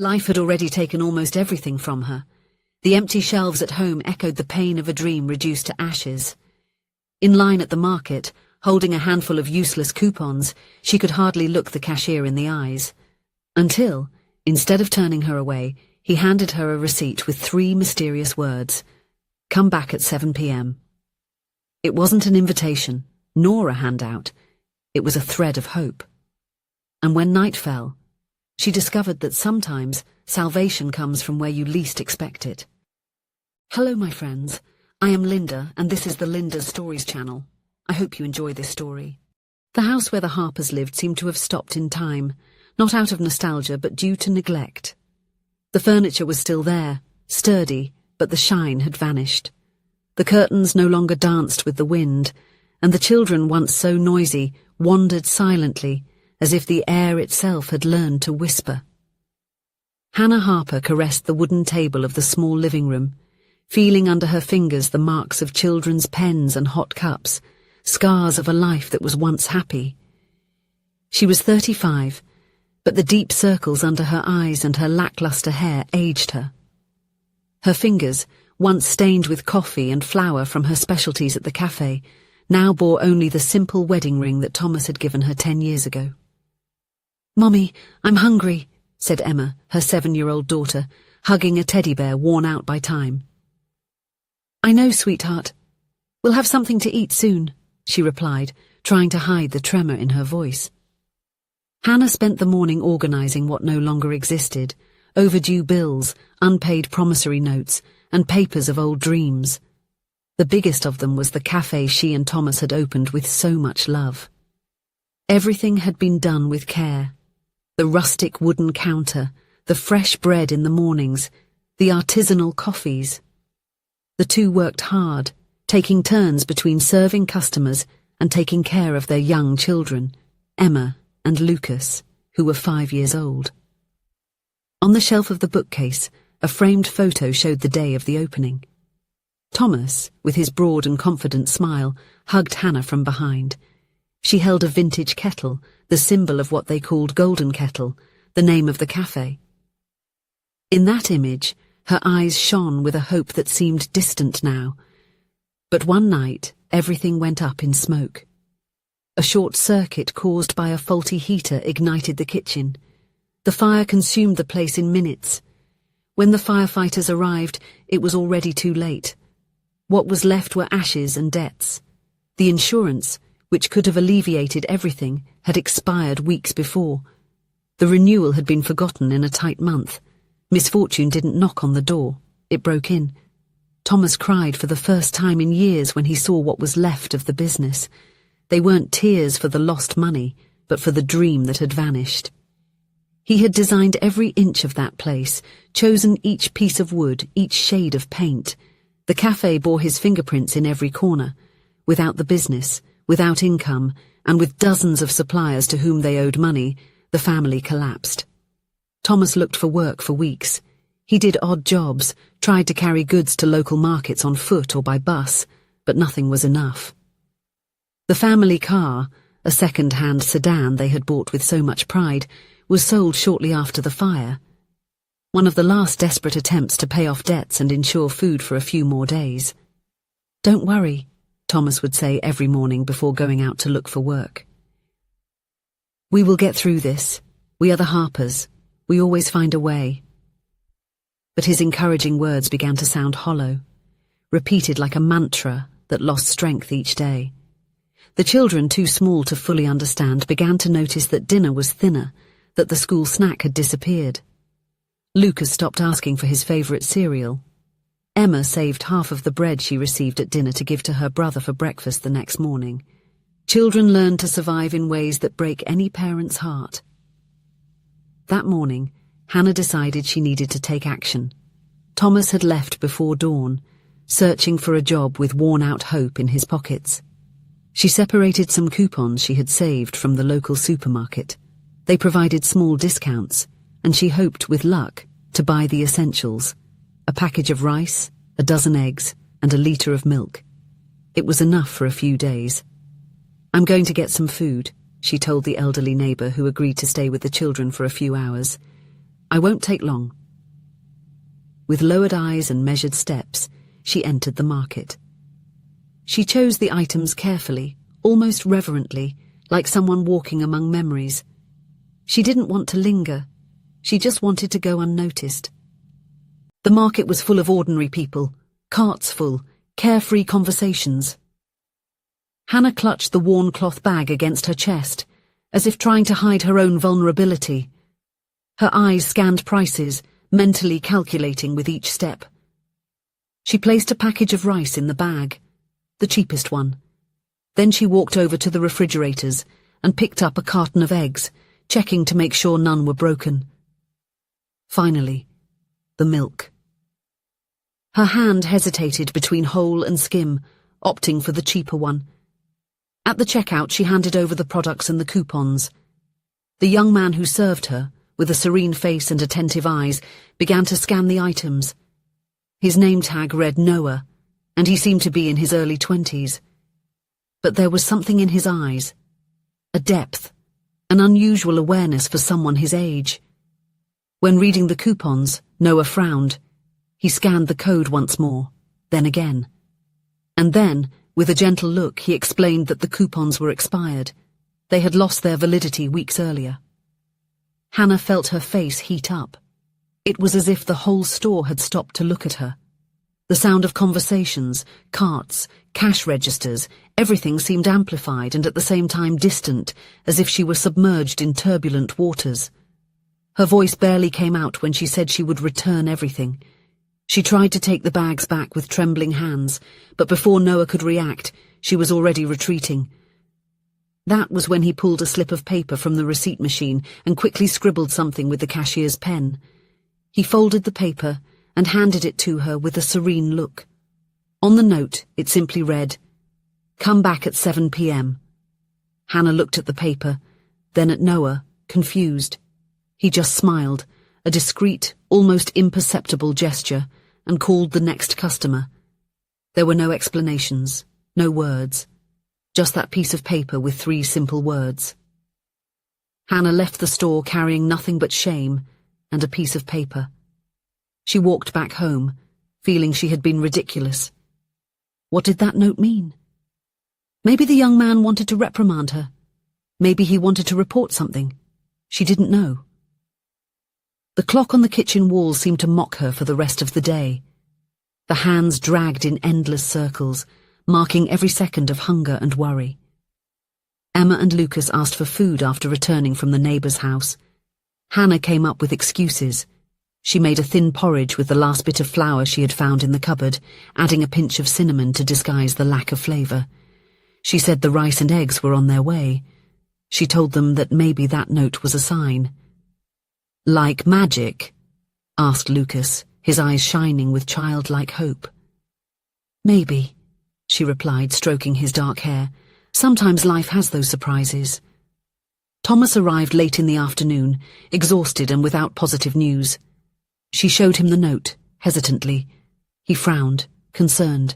Life had already taken almost everything from her. The empty shelves at home echoed the pain of a dream reduced to ashes. In line at the market, holding a handful of useless coupons, she could hardly look the cashier in the eyes. Until, instead of turning her away, he handed her a receipt with 3 mysterious words: "Come back at 7 p.m. It wasn't an invitation, nor a handout. It was a thread of hope. And when night fell, she discovered that sometimes salvation comes from where you least expect it. Hello, my friends. I am Linda, and this is the Linda's Stories channel. I hope you enjoy this story. The house where the Harpers lived seemed to have stopped in time, not out of nostalgia, but due to neglect. The furniture was still there, sturdy, but the shine had vanished. The curtains no longer danced with the wind, and the children, once so noisy, wandered silently, as if the air itself had learned to whisper. Hannah Harper caressed the wooden table of the small living room, feeling under her fingers the marks of children's pens and hot cups, scars of a life that was once happy. She was 35, but the deep circles under her eyes and her lackluster hair aged her. Her fingers, once stained with coffee and flour from her specialties at the cafe, now bore only the simple wedding ring that Thomas had given her 10 years ago. "Mommy, I'm hungry," said Emma, her 7-year-old daughter, hugging a teddy bear worn out by time. "I know, sweetheart. We'll have something to eat soon," she replied, trying to hide the tremor in her voice. Hannah spent the morning organizing what no longer existed: overdue bills, unpaid promissory notes, and papers of old dreams. The biggest of them was the cafe she and Thomas had opened with so much love. Everything had been done with care. The rustic wooden counter, the fresh bread in the mornings, the artisanal coffees. The two worked hard, taking turns between serving customers and taking care of their young children, Emma and Lucas, who were 5 years old. On the shelf of the bookcase, a framed photo showed the day of the opening. Thomas, with his broad and confident smile, hugged Hannah from behind. She held a vintage kettle, the symbol of what they called Golden Kettle, the name of the cafe. In that image, her eyes shone with a hope that seemed distant now. But one night, everything went up in smoke. A short circuit caused by a faulty heater ignited the kitchen. The fire consumed the place in minutes. When the firefighters arrived, it was already too late. What was left were ashes and debts. The insurance, which could have alleviated everything, had expired weeks before. The renewal had been forgotten in a tight month. Misfortune didn't knock on the door. It broke in. Thomas cried for the first time in years when he saw what was left of the business. They weren't tears for the lost money, but for the dream that had vanished. He had designed every inch of that place, chosen each piece of wood, each shade of paint. The cafe bore his fingerprints in every corner. Without the business, without income, and with dozens of suppliers to whom they owed money, the family collapsed. Thomas looked for work for weeks. He did odd jobs, tried to carry goods to local markets on foot or by bus, but nothing was enough. The family car, a second-hand sedan they had bought with so much pride, was sold shortly after the fire. One of the last desperate attempts to pay off debts and ensure food for a few more days. "Don't worry," Thomas would say every morning before going out to look for work. "We will get through this. We are the Harpers. We always find a way." But his encouraging words began to sound hollow, repeated like a mantra that lost strength each day. The children, too small to fully understand, began to notice that dinner was thinner, that the school snack had disappeared. Lucas stopped asking for his favorite cereal. Emma saved half of the bread she received at dinner to give to her brother for breakfast the next morning. Children learn to survive in ways that break any parent's heart. That morning, Hannah decided she needed to take action. Thomas had left before dawn, searching for a job with worn-out hope in his pockets. She separated some coupons she had saved from the local supermarket. They provided small discounts, and she hoped, with luck, to buy the essentials: a package of rice, a dozen eggs, and a liter of milk. It was enough for a few days. "I'm going to get some food," she told the elderly neighbor who agreed to stay with the children for a few hours. I won't take long." With lowered eyes and measured steps, she entered the market. She chose the items carefully, almost reverently, like someone walking among memories. She didn't want to linger. She just wanted to go unnoticed. The market was full of ordinary people, carts full, carefree conversations. Hannah clutched the worn cloth bag against her chest, as if trying to hide her own vulnerability. Her eyes scanned prices, mentally calculating with each step. She placed a package of rice in the bag, the cheapest one. Then she walked over to the refrigerators and picked up a carton of eggs, checking to make sure none were broken. Finally, the milk. Her hand hesitated between whole and skim, opting for the cheaper one. At the checkout, she handed over the products and the coupons. The young man who served her, with a serene face and attentive eyes, began to scan the items. His name tag read Noah, and he seemed to be in his early 20s. But there was something in his eyes, a depth, an unusual awareness for someone his age. When reading the coupons, Noah frowned. He scanned the code once more, then again. And then, with a gentle look, he explained that the coupons were expired. They had lost their validity weeks earlier. Hannah felt her face heat up. It was as if the whole store had stopped to look at her. The sound of conversations, carts, cash registers, everything seemed amplified and at the same time distant, as if she were submerged in turbulent waters. Her voice barely came out when she said she would return everything. She tried to take the bags back with trembling hands, but before Noah could react, she was already retreating. That was when he pulled a slip of paper from the receipt machine and quickly scribbled something with the cashier's pen. He folded the paper and handed it to her with a serene look. On the note, it simply read, "Come back at 7 p.m. Hannah looked at the paper, then at Noah, confused. He just smiled, a discreet, almost imperceptible gesture, and called the next customer. There were no explanations, no words. Just that piece of paper with 3 simple words. Hannah left the store carrying nothing but shame and a piece of paper. She walked back home, feeling she had been ridiculous. What did that note mean? Maybe the young man wanted to reprimand her. Maybe he wanted to report something. She didn't know. The clock on the kitchen wall seemed to mock her for the rest of the day. The hands dragged in endless circles, marking every second of hunger and worry. Emma and Lucas asked for food after returning from the neighbour's house. Hannah came up with excuses. She made a thin porridge with the last bit of flour she had found in the cupboard, adding a pinch of cinnamon to disguise the lack of flavour. She said the rice and eggs were on their way. She told them that maybe that note was a sign. "Like magic?" asked Lucas, his eyes shining with childlike hope. "Maybe," she replied, stroking his dark hair. "Sometimes life has those surprises." Thomas arrived late in the afternoon, exhausted and without positive news. She showed him the note, hesitantly. He frowned, concerned.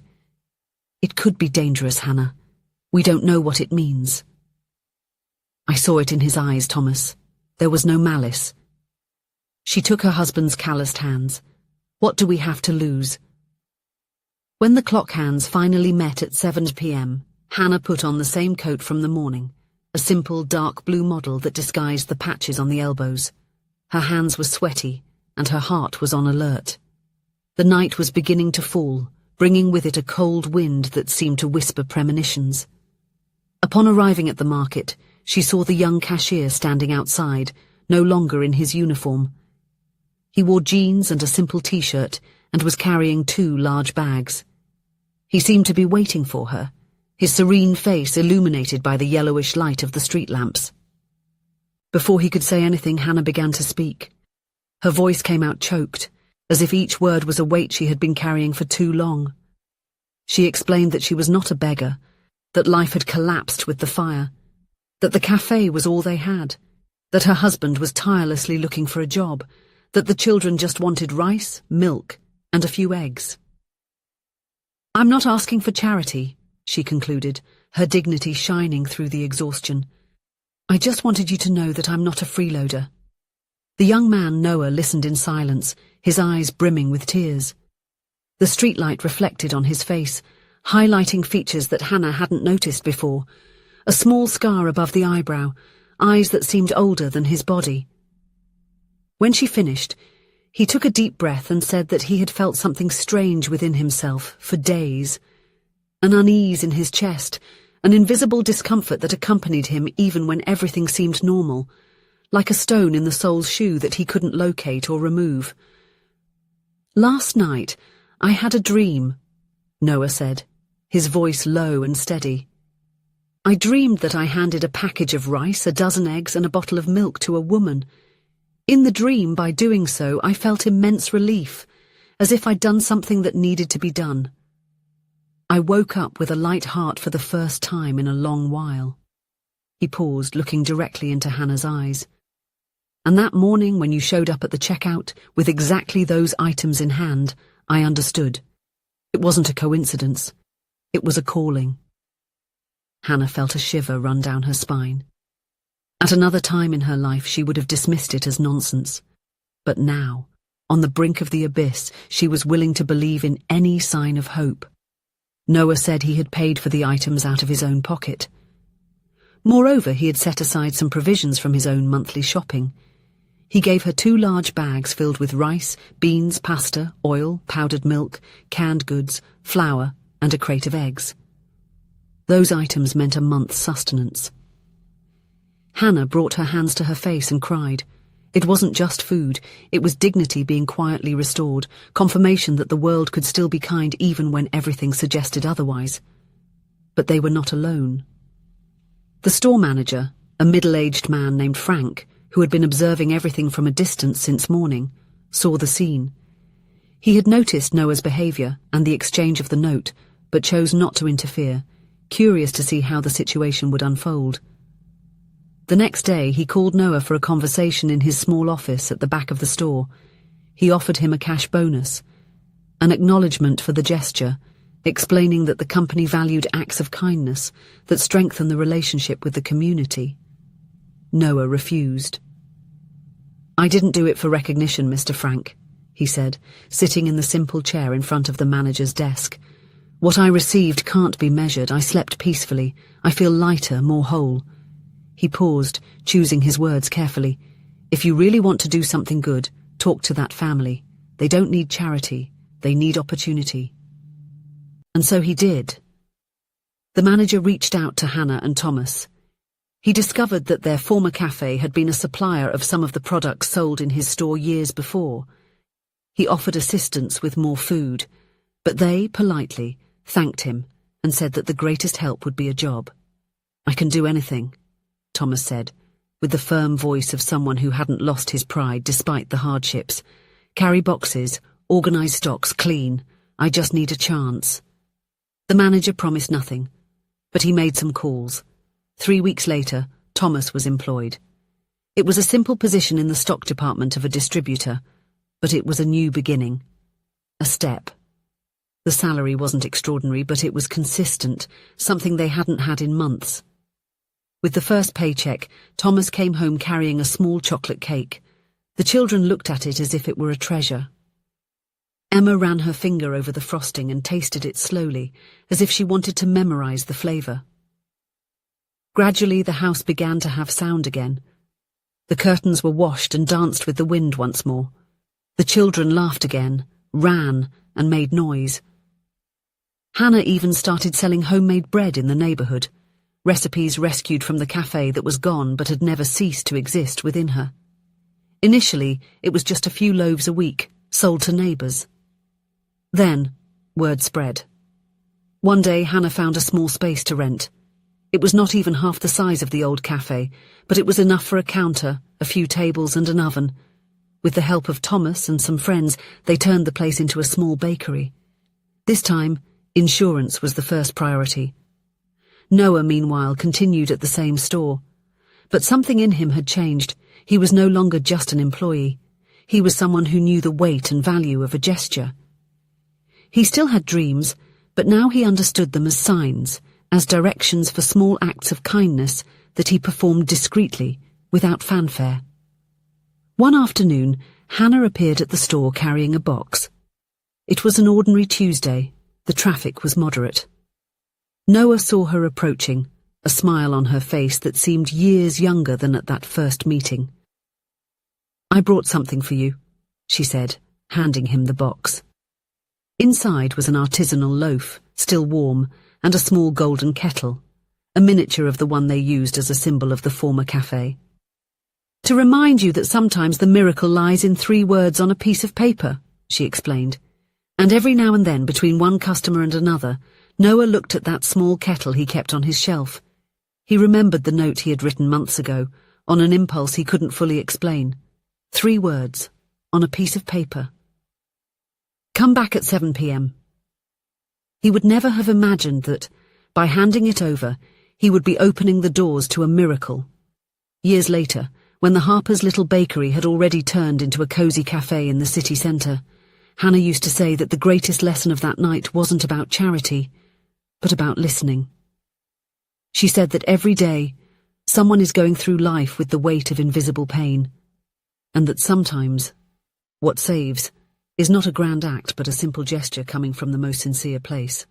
"It could be dangerous, Hannah. We don't know what it means." "I saw it in his eyes, Thomas. There was no malice." She took her husband's calloused hands. "What do we have to lose?" When the clock hands finally met at 7 p.m., Hannah put on the same coat from the morning, a simple dark blue model that disguised the patches on the elbows. Her hands were sweaty, and her heart was on alert. The night was beginning to fall, bringing with it a cold wind that seemed to whisper premonitions. Upon arriving at the market, she saw the young cashier standing outside, no longer in his uniform. He wore jeans and a simple t-shirt and was carrying 2 large bags. He seemed to be waiting for her, his serene face illuminated by the yellowish light of the street lamps. Before he could say anything, Hannah began to speak. Her voice came out choked, as if each word was a weight she had been carrying for too long. She explained that she was not a beggar, that life had collapsed with the fire, that the cafe was all they had, that her husband was tirelessly looking for a job, that the children just wanted rice, milk, and a few eggs. "I'm not asking for charity," she concluded, her dignity shining through the exhaustion. "I just wanted you to know that I'm not a freeloader." The young man, Noah, listened in silence, his eyes brimming with tears. The streetlight reflected on his face, highlighting features that Hannah hadn't noticed before. A small scar above the eyebrow, eyes that seemed older than his body. When she finished, he took a deep breath and said that he had felt something strange within himself for days. An unease in his chest, an invisible discomfort that accompanied him even when everything seemed normal, like a stone in the soul's shoe that he couldn't locate or remove. "Last night, I had a dream," Noah said, his voice low and steady. "I dreamed that I handed a package of rice, a dozen eggs, and a bottle of milk to a woman. In the dream, by doing so, I felt immense relief, as if I'd done something that needed to be done. I woke up with a light heart for the first time in a long while." He paused, looking directly into Hannah's eyes. "And that morning when you showed up at the checkout with exactly those items in hand, I understood. It wasn't a coincidence. It was a calling." Hannah felt a shiver run down her spine. At another time in her life, she would have dismissed it as nonsense. But now, on the brink of the abyss, she was willing to believe in any sign of hope. Noah said he had paid for the items out of his own pocket. Moreover, he had set aside some provisions from his own monthly shopping. He gave her 2 large bags filled with rice, beans, pasta, oil, powdered milk, canned goods, flour, and a crate of eggs. Those items meant a month's sustenance. Hannah brought her hands to her face and cried. It wasn't just food, it was dignity being quietly restored, confirmation that the world could still be kind even when everything suggested otherwise. But they were not alone. The store manager, a middle-aged man named Frank, who had been observing everything from a distance since morning, saw the scene. He had noticed Noah's behavior and the exchange of the note, but chose not to interfere, curious to see how the situation would unfold. The next day, he called Noah for a conversation in his small office at the back of the store. He offered him a cash bonus, an acknowledgement for the gesture, explaining that the company valued acts of kindness that strengthen the relationship with the community. Noah refused. "I didn't do it for recognition, Mr. Frank," he said, sitting in the simple chair in front of the manager's desk. "What I received can't be measured. I slept peacefully. I feel lighter, more whole." He paused, choosing his words carefully. "If you really want to do something good, talk to that family. They don't need charity. They need opportunity." And so he did. The manager reached out to Hannah and Thomas. He discovered that their former cafe had been a supplier of some of the products sold in his store years before. He offered assistance with more food, but they, politely, thanked him and said that the greatest help would be a job. "I can do anything," Thomas said, with the firm voice of someone who hadn't lost his pride despite the hardships. "Carry boxes, organize stocks, clean. I just need a chance." The manager promised nothing, but he made some calls. 3 weeks later, Thomas was employed. It was a simple position in the stock department of a distributor, but it was a new beginning. A step. The salary wasn't extraordinary, but it was consistent, something they hadn't had in months. With the first paycheck, Thomas came home carrying a small chocolate cake. The children looked at it as if it were a treasure. Emma ran her finger over the frosting and tasted it slowly, as if she wanted to memorize the flavor. Gradually, the house began to have sound again. The curtains were washed and danced with the wind once more. The children laughed again, ran, and made noise. Hannah even started selling homemade bread in the neighborhood, recipes rescued from the cafe that was gone but had never ceased to exist within her. Initially, it was just a few loaves a week, sold to neighbors. Then, word spread. One day, Hannah found a small space to rent. It was not even half the size of the old cafe, but it was enough for a counter, a few tables, and an oven. With the help of Thomas and some friends, they turned the place into a small bakery. This time, insurance was the first priority. Noah, meanwhile, continued at the same store. But something in him had changed. He was no longer just an employee. He was someone who knew the weight and value of a gesture. He still had dreams, but now he understood them as signs, as directions for small acts of kindness that he performed discreetly, without fanfare. One afternoon, Hannah appeared at the store carrying a box. It was an ordinary Tuesday. The traffic was moderate. Noah saw her approaching, a smile on her face that seemed years younger than at that first meeting. "I brought something for you," she said, handing him the box. Inside was an artisanal loaf, still warm, and a small golden kettle, a miniature of the one they used as a symbol of the former cafe. "To remind you that sometimes the miracle lies in 3 words on a piece of paper," she explained. And every now and then, between one customer and another, Noah looked at that small kettle he kept on his shelf. He remembered the note he had written months ago, on an impulse he couldn't fully explain. 3 words, on a piece of paper. "Come back at 7 p.m. He would never have imagined that, by handing it over, he would be opening the doors to a miracle. Years later, when the Harper's little bakery had already turned into a cozy cafe in the city centre, Hannah used to say that the greatest lesson of that night wasn't about charity, but about listening. She said that every day, someone is going through life with the weight of invisible pain, and that sometimes, what saves is not a grand act but a simple gesture coming from the most sincere place.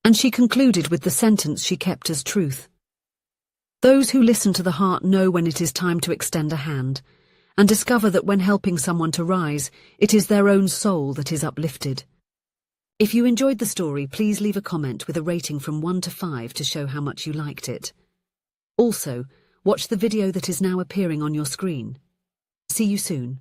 And she concluded with the sentence she kept as truth. Those who listen to the heart know when it is time to extend a hand, and discover that when helping someone to rise, it is their own soul that is uplifted. If you enjoyed the story, please leave a comment with a rating from 1 to 5 to show how much you liked it. Also, watch the video that is now appearing on your screen. See you soon.